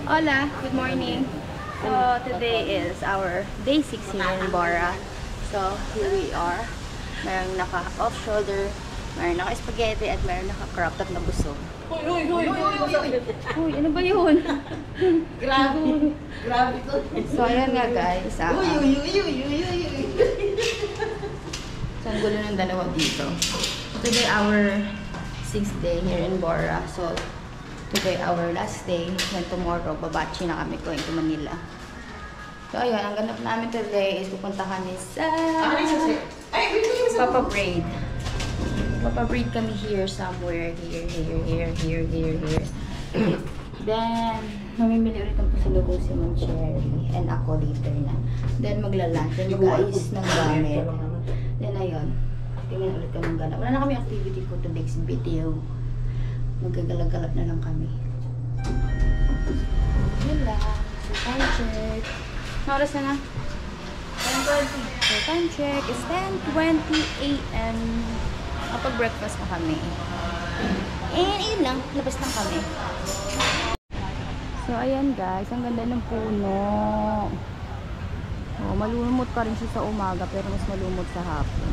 Hola, good morning. So today is our day 6 here in Bora. So here we are. Mayroong naka-off shoulder, mayroong naka-spaghetti, at mayroong naka-crop top na busog. Uy, ano ba yun? Grabe. Grabe to. So ayan nga guys. So ang gulo ng dalawa dito. Today our 6th day here in Bora. So today our last day. And tomorrow babachi na kami going to Manila. So ayun, ang ganap namin today is pupuntahan ni sa Papa Braid. Papa Braid kami here somewhere. Here. Then mamimili ulit ang pasalubong si Ma'am Cherry and ako later na. Then magla-lunch. Then mag-aayos ng gamit. Then ayun, tingnan ulit kami ng ganap. Wala na kami activity for today's video. Magagalag-galap na lang kami. Yun lang. So time check. Ano oras na na? 10:20. So time check is 10:20 AM. Kapag-breakfast na kami. And yun lang, labas lang kami. So ayan guys, ang ganda ng puno. Oh, malumot pa rin siya sa umaga pero mas malumot sa hapon.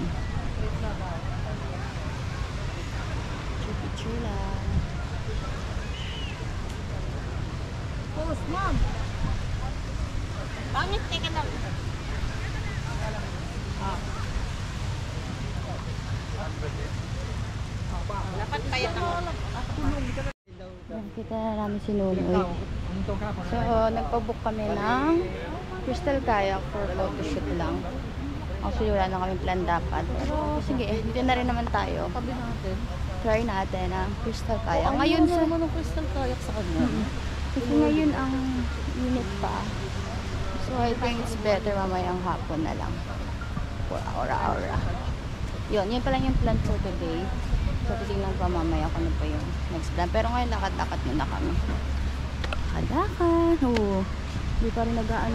Picture lang. Post, mom. Pangit, teka lang. Dapat payat ako. Nakita na namin si Nunoy. So, nagpabook kami ng Crystal Kayak for photoshoot lang. Actually, wala na kami plan dapat. Pero, sige, dito na rin naman tayo. Try natin ang Crystal Kayak. Ngayon sa... naman ang Crystal Kayak sa kanya. Kasi ngayon ang init pa. So, I think it's better mamayang hapon na lang. For aura. Yun pa lang yung plan for today. So, titignan pa mamaya kung ano pa yung next plan. Pero ngayon, lakad-lakad muna kami. Lakad-lakad. Oo. Hindi pa rin nag-aan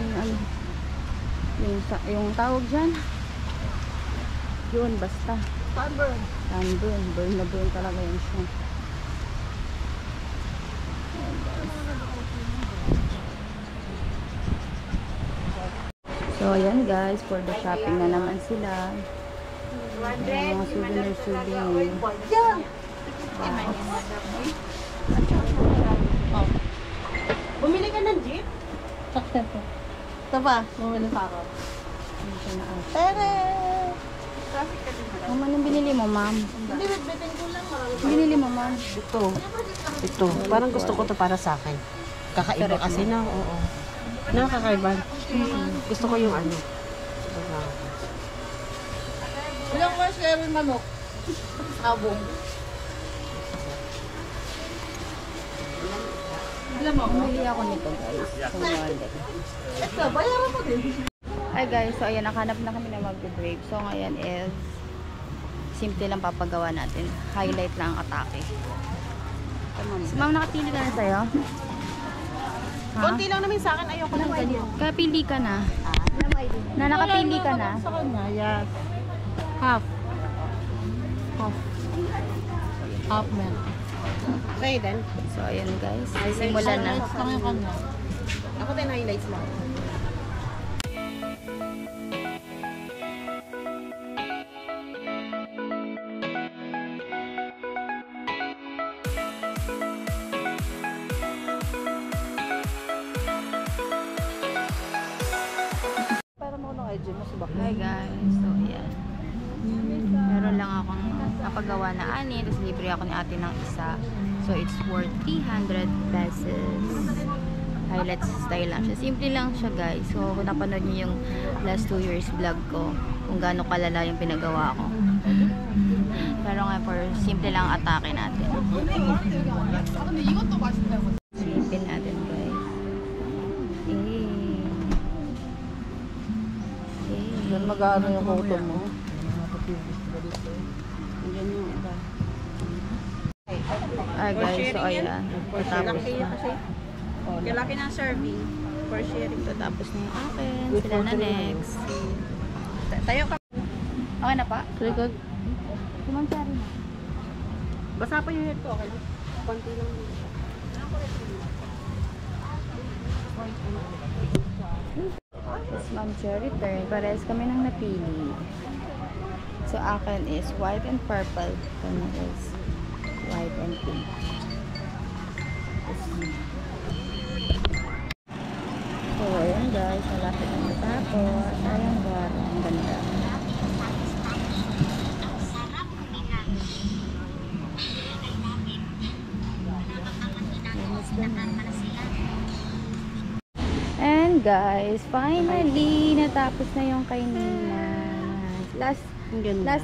yung tawag dyan. Yun, basta. Sunburn. Sunburn. Burn na burn talaga yun siya. So, ayan guys. For the shopping na naman sila. Mga souvenir. Bumili ka ng jeep? Ito ba? Bumili pa ako. Tere! Traffic ka din ba? Ma'am, anong binili mo, ma'am? Hindi, bitbitin ko lang. Binili mo, ma'am? Ito. Parang gusto ko to para sa akin. Kakaiba kasi na, oo. Nakakaiba. Gusto ko yung ano. Ilang oras kaya yung manok? Sabong. Alam mo? Bumili ako nito, guys. Sa wallet. Ito, bayaran mo din. Hi guys, so ayan, nakahanap na kami na mag-brave. So ngayon is simple lang papagawa natin. Highlight lang ang atake. So, ma'am, nakapili ka na sa'yo? Konti lang namin sa akin, ayoko ng ganyan. Kapili ka na. Na nakapili ka na. Sa kanya, yes. Half milk. Okay then. So ayan guys, simulan na. Highlights lang yung kanya. Ako din highlights lang. Hi guys, so ayan. Meron lang akong napagawa na ani, tapos libre ako ni ate ng isa. So it's worth 300 pesos. Highlight style lang siya. Simple lang siya guys. So kung napanood niyo yung last 2 years vlog ko, kung gaano kalala yung pinagawa ko. Pero nga for simple lang atake natin. Simple natin guys. Diyan mag-aano yung photo mo. Diyan yung iba. Ay guys, so ayan. Tapos na. Kalaki ng serving for sharing. So tapos na yung akin. Sila na next. Tayo ka. Okay na pa? Good. Kumansari na. Basa pa yung head ko, okay lang? Konti lang. Yes, Ma'am Cherry turn. Parehas kami nang napili. So, akin is white and purple. Kanya is white and pink. So, ayan guys. Malapit na matapos. Ayan ba? Ang ganda. And guys, finally, natapos na yung kay Nina. Last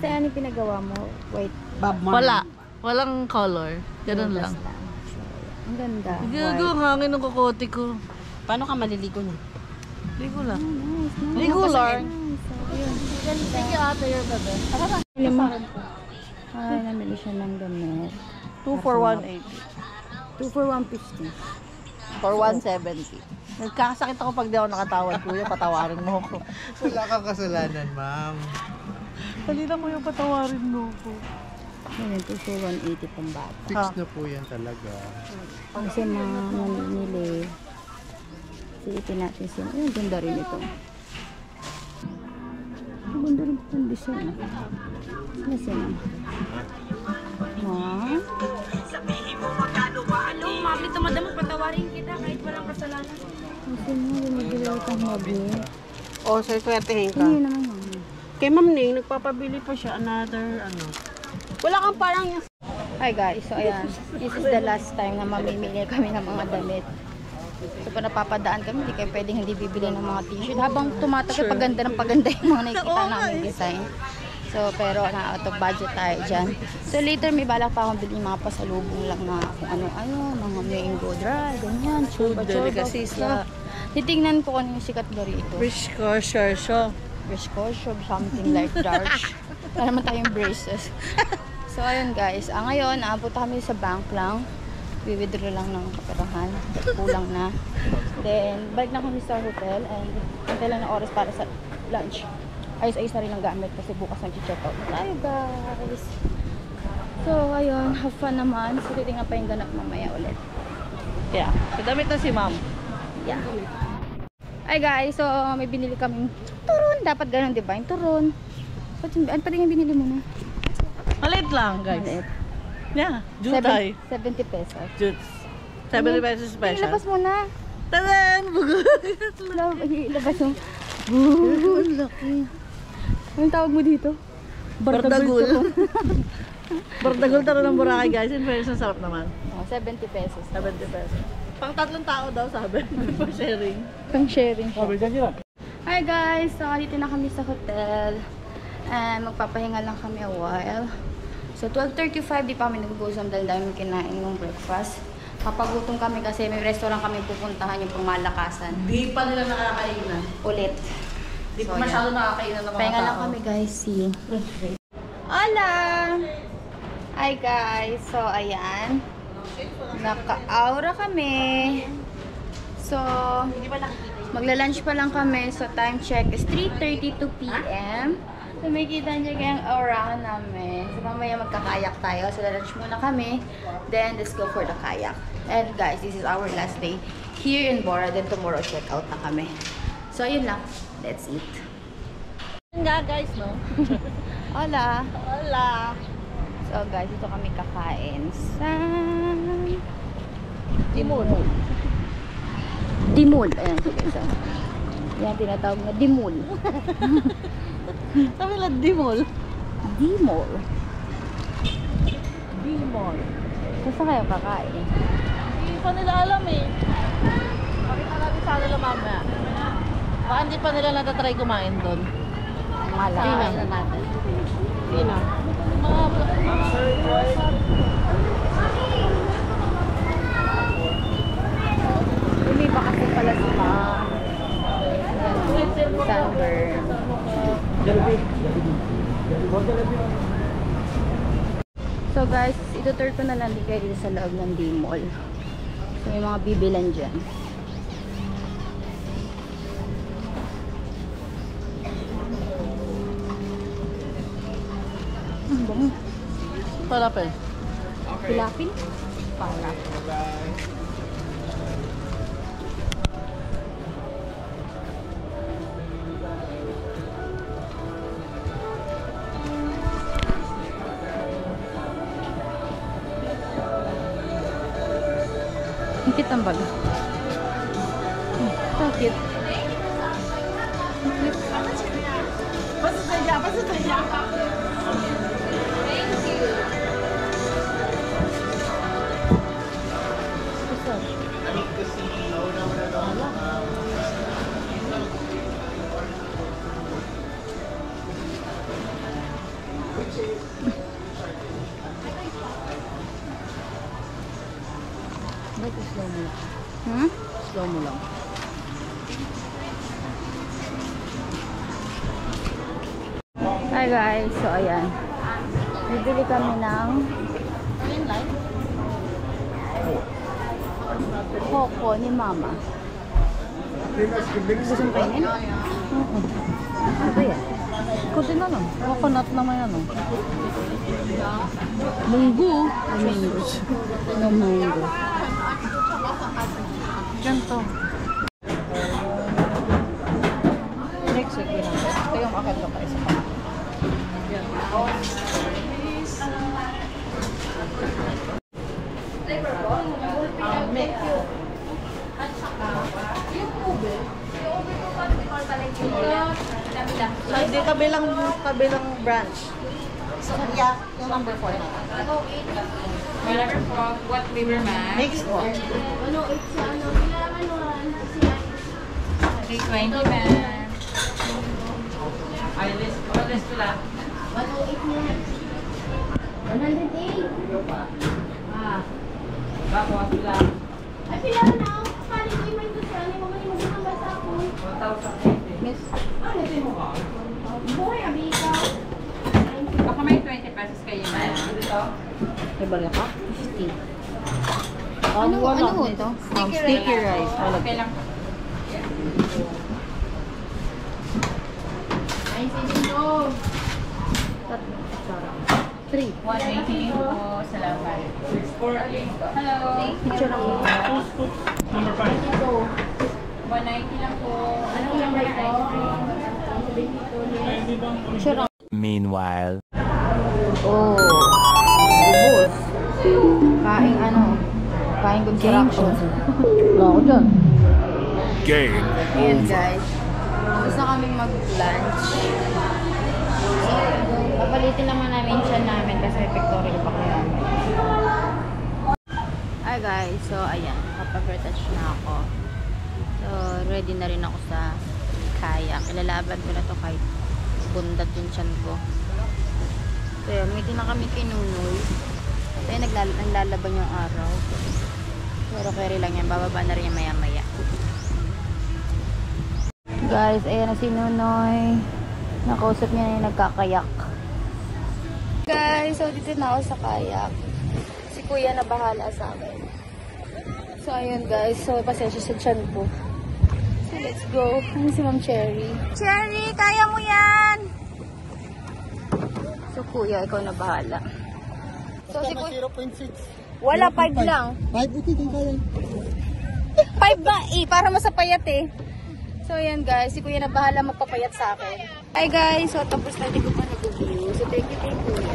time ano yung pinagawa mo? Wait. Wala. Walang color. Ganun lang. So, ang ganda. Gago ang hangin ng kukote ko. Paano ka maliligo na? Ligo lang. Nice, nice. Ligo lang. So, yun. Thank you ate your bebe. Bili mo. Ay, namili siya ng damit. 2 for 180. 2 for 150. For 170. Nagkakasakit ako pag di ako nakatawad, kuya. Patawarin mo ako. Wala kang kasalanan, ma'am. Dali lang kuya, patawarin mo ako. Ayun, 2 for 180 pang bata. Fix na po yan talaga. Kasi mga mamimili. Silipin natin siya. Ayun, ganda rin ito. Ang ganda rin itong design. Ano siya? Wow. Ano, mami, tumadamo, patawarin kita kahit walang kasalanan. Kasi mo, bumibili itong magnet. O, sir, swertehin ka. Ayun naman yun. Kay Ma'am Ning, nagpapabili pa siya another, ano. Wala kang parang yung... Hi guys, so ayan. This is the last time na mamimili kami ng mga damit. So pa napapadaan kami, hindi kayo pwedeng hindi bibili ng mga t-shirt. Habang tumatagal, paganda ng paganda yung mga nakikita namin design. So, pero na out of budget tayo dyan. So, later may balak pa akong bilhin mga pasalubong lang na kung ano-ano, mga mango dry, ganyan, Food choba-choba. delicacies na. Titingnan ko ano yung sikat na rito. Wish ko, sure, sure. Viscosio, something like Darsh. Wala naman tayong braces. So, ayun guys. Ngayon, punta kami sa bank lang. Withdraw lang ng kaperahan. Kulang na. Then, balik na kami sa hotel and hintay lang ng oras para sa lunch. Ayos-ayos na rin ang gamit kasi bukas nag-check out na tayo guys. So, ayun. Have fun naman. So, titingnan pa yung ganap mamaya ulit. Yeah. Kadamit na si ma'am. Yeah. Ay guys, so may binili kaming turon. Dapat ganun, di ba? Yung turon. Ano pa din yung binili mo na? Maliit lang, guys. Maliit. Yeah. Jutay. 70 pesos. Juts. 70 pesos special. Ilabas mo na. Tadan! Bugod! Ilabas mo. Ang laki. Anong tawag mo dito? Bardagul. Bardagul taro ng Boracay, guys. In fairness, ang sarap naman. Oh, 70 pesos. 70 pesos. Pang 3 tao daw, sabi. For sharing. Pang sharing siya. Hi guys! So, dito na kami sa hotel. And magpapahinga lang kami a while. So, 12:35, di pa kami nag-gusam dahil dami kinain ng breakfast. Kapagutom kami kasi may restaurant kami pupuntahan yung pangmalakasan. Di pa nila nakakainan. Ulit. Di pa So, masyado yan. nakakainan ng mga Pahinga tao. lang kami guys. See you. Hola! Hi guys! So, ayan. Naka-aura kami. So, magla-lunch pa lang kami. So, time check is 3:32 p.m. So, may kita nyo kayang aura namin. So, mamaya magkakayak tayo. So, lunch muna kami. Then, let's go for the kayak. And guys, this is our last day here in Bora. Then, tomorrow check out na kami. So, yun lang. Let's eat. Nga, guys, no? Hola! Hola! So, guys, dito kami kakain sa... Timon. Dimul. Ayan, sige. So, yan tinatawag na dimul. Sabi lang, Dimol. Dimul. Dimol. So, saan kayo kakain? Hindi pa nila alam eh. Pakita natin sa nila mamaya. Baka hindi pa nila natatry kumain doon. Malaki. Sino? Mga Lumiba kasi pala si Ma'am. Ayan, sunburn. So guys, itutur ko na lang din kayo dito sa loob ng D-Mall. So may mga bibilan dyan. Ang bango. palapel. Pilapil? Palapil. Sakit ang baga. Sakit. Ba't slow mo lang? Hmm? Slow mo lang. Hi guys, so ayan. Bibili kami ng Coco ni Mama. Gusto mo kainin? Oo. Ano ba yan? Kasi na lang. Coconut naman yan, oh. Munggo. Mango. No mango. Ganito. Next week din natin. Ito yung akin ko pa isa pa. Yan. Mix. So, hindi kabilang branch. So, yeah, yung number 4 na. Number 4, what flavor man? Mix po. 320 man. Ayos pala. 108. Ah. Bakwas pala. Ay, pila na ako. Paano ko yung may gusto? Ano yung mga magkakambal sa ako? 1,080. Miss. Ano ito mo ka? Buhay, abi ikaw. Baka may 20 pesos kayo na. Dito? May bala ka? 50. Ano ho ito? Sticky rice. Wala. Okay lang. Ay, sino? 3. 180 po. Salamat. Hello. Picture ako. Number 5. 190 lang po. Anong number ice cream? Picture ako. Meanwhile. Oh. Ubus. Kain construction. Wala ako dyan. Game. Ayan guys. Gusto kaming mag-lunch. Papalitin naman namin siya namin kasi pictorial pa kaya. Hi guys. So ayan. Kapag-retouch na ako. So ready na rin ako sa kayak. Ilalaban ko na to kahit bundat yung tiyan ko. So yun. Meeting na kami kay Nunoy. Tayo naglalaban yung araw. Pero carry lang yan. Bababa na rin yan maya maya. Guys, ayan na si Nunoy. Nakausap niya na yung nagkakayak. Guys, so dito na ako sa kayak. Si Kuya na bahala sa akin. So ayun guys, so pasensya sa tiyan ko. So let's go. Ano si Ma'am Cherry? Cherry, kaya mo yan! So Kuya, ikaw na bahala. So si Kuya, 0.6. wala, 5 lang. 5, okay, kaya. 5 ba eh, para masapayat eh. So ayan guys, si Kuya na bahala magpapayat sa akin. Hi guys, so tapos na hindi ko pa nag-view. So thank you Kuya.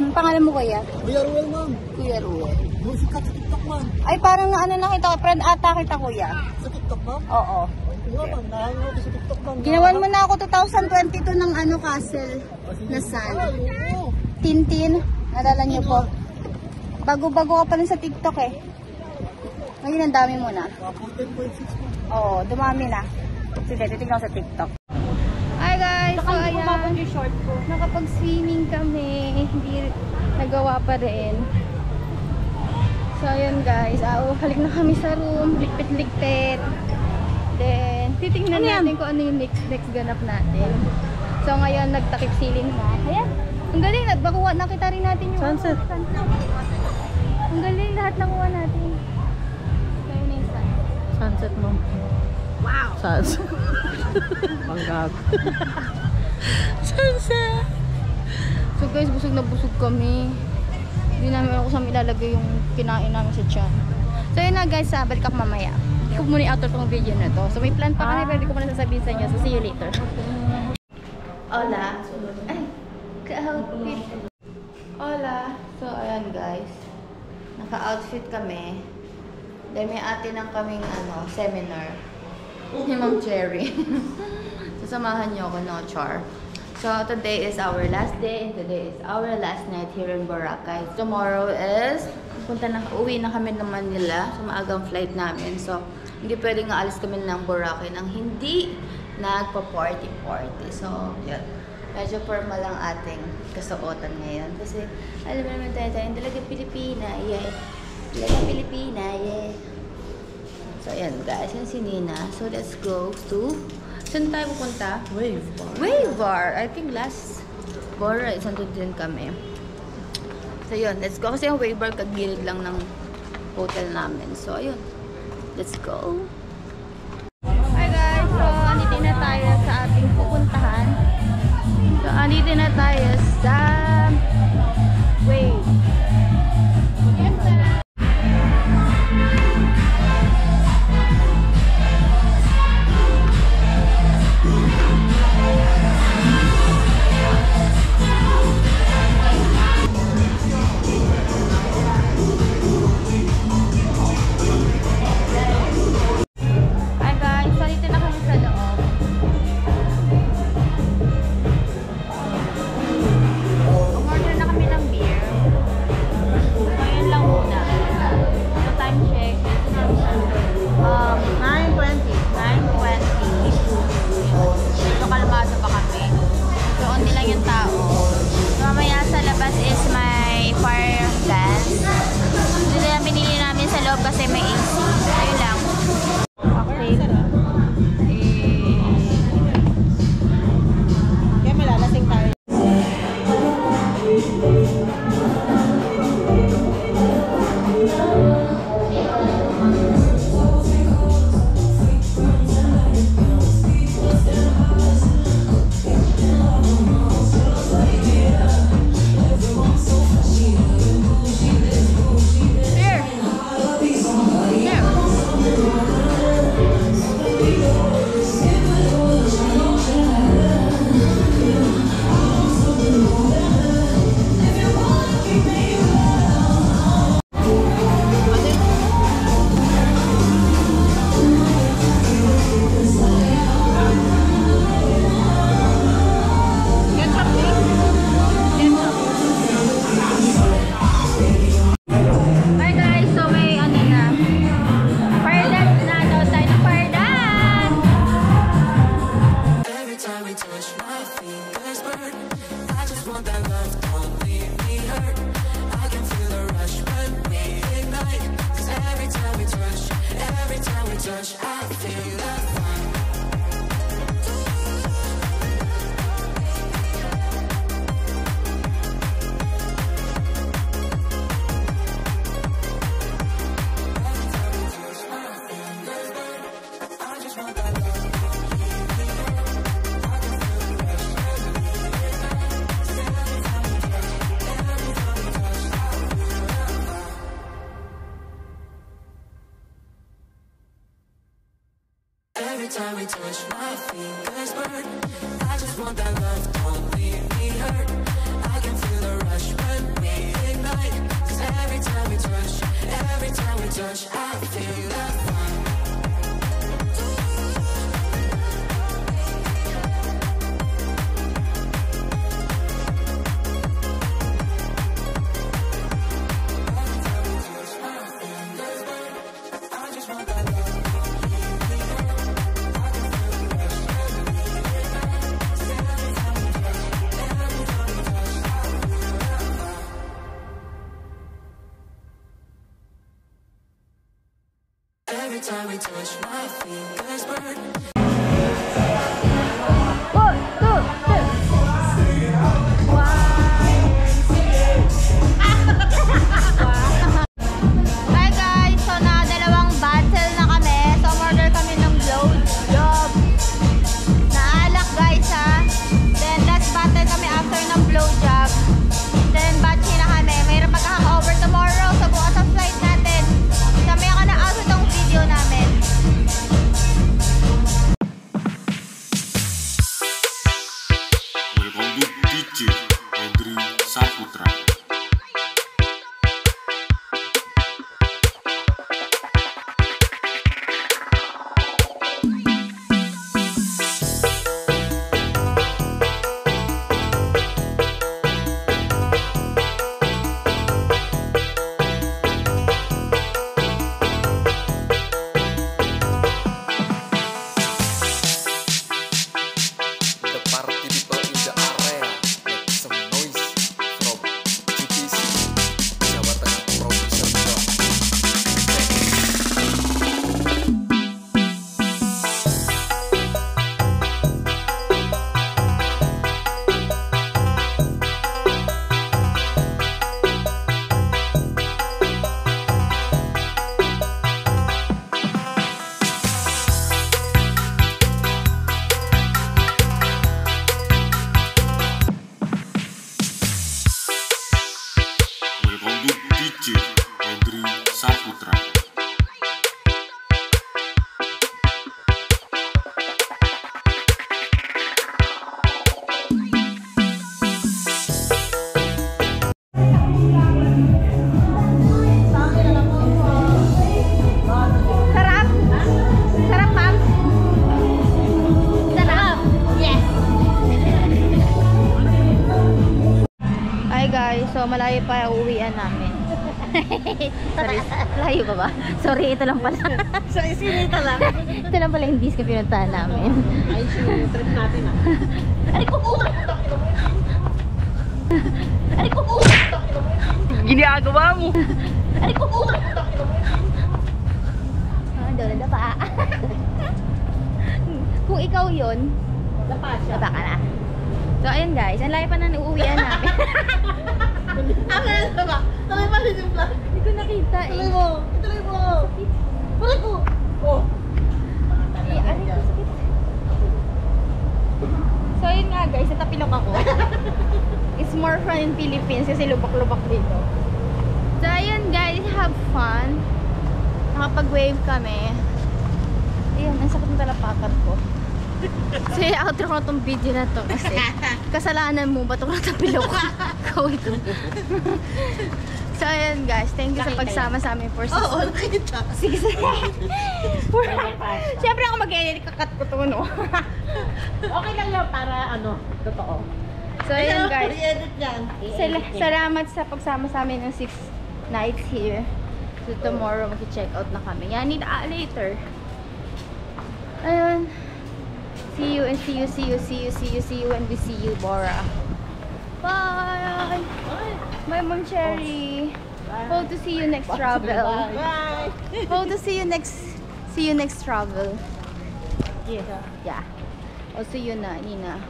Ang pangalan mo Kuya? Kuya Ruel, ma'am. Kuya Ruel. Music ka sa TikTok, ma'am. Ay parang ano nakita ko, friend ata kita Kuya. Sa TikTok, ma'am? Oo. Nga, ma'am. Nahangin ako sa TikTok, ma'am. Ginawan mo na ako 2022 ng ano castle na sand. Oo. Tintin, nalala niyo po. Bago-bago ka pa rin sa TikTok eh. Ngayon ang dami mo na. 14.6, ma'am. Oo, dumami na. Sige, titignan ko sa TikTok. Hi guys! So ayan, nakapag-swimming kami. Hindi nagawa pa rin. So ayan guys, halik na kami sa room. Ligpit-ligpit. Then, titignan natin kung ano yung next ganap natin. So ngayon, nagtakip silin na. Ayan, ang galing. Nakita rin natin yung Sunset. Ang galing, lahat nakuha natin. So yun yung sunset. Sunset, ma'am. Wow! Sunset. Panggag. Sunset! So guys, busog na busog kami. Hindi namin ako saan ilalagay yung kinain namin sa tiyan. So yun na guys, balik ako mamaya. Hindi ko muna i-outro tong video na to. So may plan pa kami, pero hindi ko muna sasabihin sa inyo. So see you later. Hola! Ay! Ka-outfit! Hola! So ayan guys. Naka-outfit kami. Dahil may ate ng kaming seminar. Ni Ma'am Cherry. Sasamahan niyo ako, no, Char. So, today is our last day and today is our last night here in Boracay. Tomorrow is, uwi na kami ng Manila. So, maagang flight namin. So, hindi pwedeng aalis kami ng Boracay nang hindi nagpa-party-party. So, yun. Medyo formal lang ating kasuotan ngayon. Kasi, alam mo naman tayo, talaga Pilipina, yeah. Talaga Pilipina, yeah. So, ayan guys. Yan si Nina. So, let's go to... Saan tayo pupunta? Wave bar. Wave bar. I think last Bora, sandun din kami. So, yun. Let's go. Kasi yung wave bar, kagilid lang ng hotel namin. So, ayun. Let's go. Hi guys. So, andito na tayo sa ating pupuntahan. So, andito na tayo sa Wave. Kasi may AC. Ayun lang. Cocktail. Kaya malalasing tayo. Every time we touch, my fingers burn. I just want that love, don't leave me hurt. I can feel the rush when we ignite. 'Cause every time we touch, I feel that fire. Every time we touch, my fingers burn. malayo pa uwian namin. Sorry, layo pa ba? Sorry, ito lang pala. Sa isinita lang. Ito lang pala yung disco pinuntahan namin. Ay, yung trip natin ah. Ay, pupunta! Ay, Ginagawa mo! Ay, pupunta! Doon na pa. Kung ikaw yun, Dapa siya. baba ka na. So, ayun guys, ang layo pa na uuwian namin. Ano ba? Tuloy pa rin yung vlog. Hindi ko nakita eh. Tuloy mo. Tuloy mo. Tuloy ko. Oh. Eh, aray ko, sakit. So, yun nga guys, natapilok ako. It's more fun in Philippines kasi lubak-lubak dito. So, ayun guys, have fun. Nakapag-wave kami. Ayun, ang sakit ng talapakan ko. So, outro ko na tong video na to kasi kasalanan mo, ba't ako natapilok? Go ito. So, ayun guys, thank you sa pagsama sa amin for Oo, nakita. Sige. Siyempre ako mag-edit, kakat ko to, no? Okay lang yun para ano, totoo. So, ayun guys. I-edit yan. Salamat sa pagsama sa amin ng 6 nights here. So, tomorrow mag-check out na kami. Yan, later. Ayun. See you and see you, see you, see you, see you, see you, and we see you, Bora. Bye! Bye, Mom Cherry. Hope to see you next travel. Bye. Hope to see you next travel. Yeah. I'll see you na, Nina.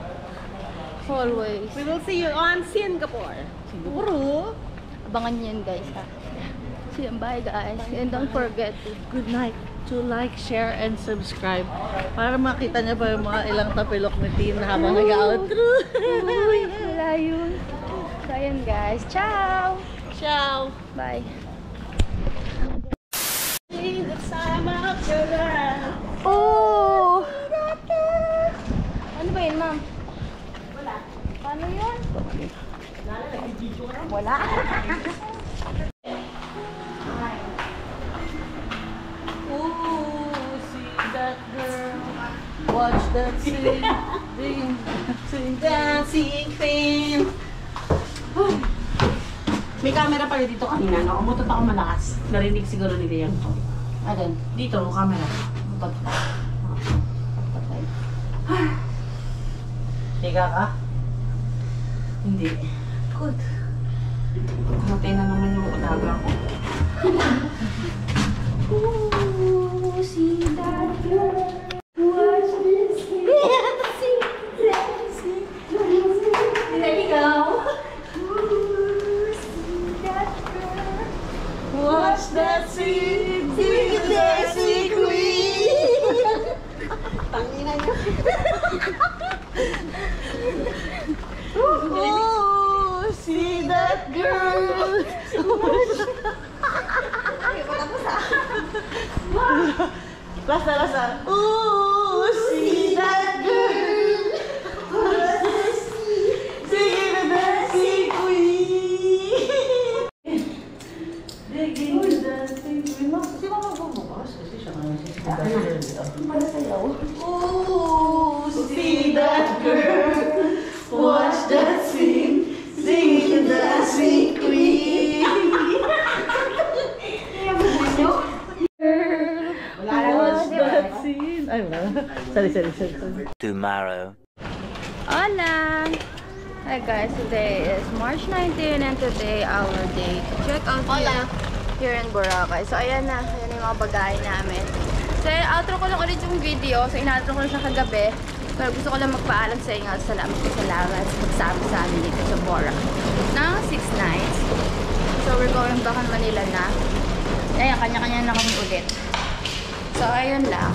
Always. We will see you on Singapore. Siguro. Abangan nyo yun, guys, ha. So, yun, bye, guys. And don't forget to Good night. To like, share, and subscribe. Para makita niyo pa yung mga ilang tapilok ni Tina habang nag-outro. Uy, wala yun. So, ayun, guys. Ciao! Ciao. Bye. Oh! Ano ba yun, ma'am? Wala. Paano yun? Wala. Ooh, see that girl. Watch that sing, dancing thing. May camera pala dito kanina, no? Umutot ako malakas. Narinig siguro nila yan. Alin? Dito, camera. Umutot ka. Patay. Higa ka? Hindi. Good. Matay na naman yung udaga ko. Ooh, see that girl. Watch this. Dancing, dancing, dancing. There you go. Ooh, see that girl. Watch that sing, dancing queen. Tangina niya. Ooh, see that girl. Lasa. Ooh, see that girl. Singing the dancing queen. Singing the dancing queen. Kasi mamabubukas kasi siya nga ooh, see that girl. Watch that sing. Singing the dancing queen. Watch that scene. Ay, wala. Sorry. Tomorrow. Hola! Hi guys, today is March 19 and today our day to check out here in Boracay. So ayan na, ayan yung mga bagay namin. So outro ko lang ulit yung video. So in-outro ko lang siya kagabi. Pero gusto ko lang magpaalam sa inyo. Salamat sa pagsama sa amin dito sa Boracay. Ng 6 nights. So we're going back on Manila na. Ayan, kanya-kanya na kami ulit. So ayun lang.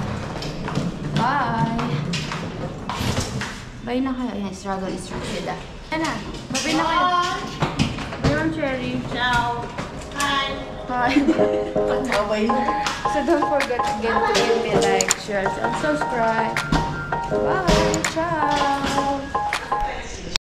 Bye! Bye na kayo. Ayan, struggle is structured ah. Ayan na. Bye na kayo. Bye, Cherry. Ciao. Hi. Hi. So don't forget again to give me a like, share, and subscribe. Bye. Ciao.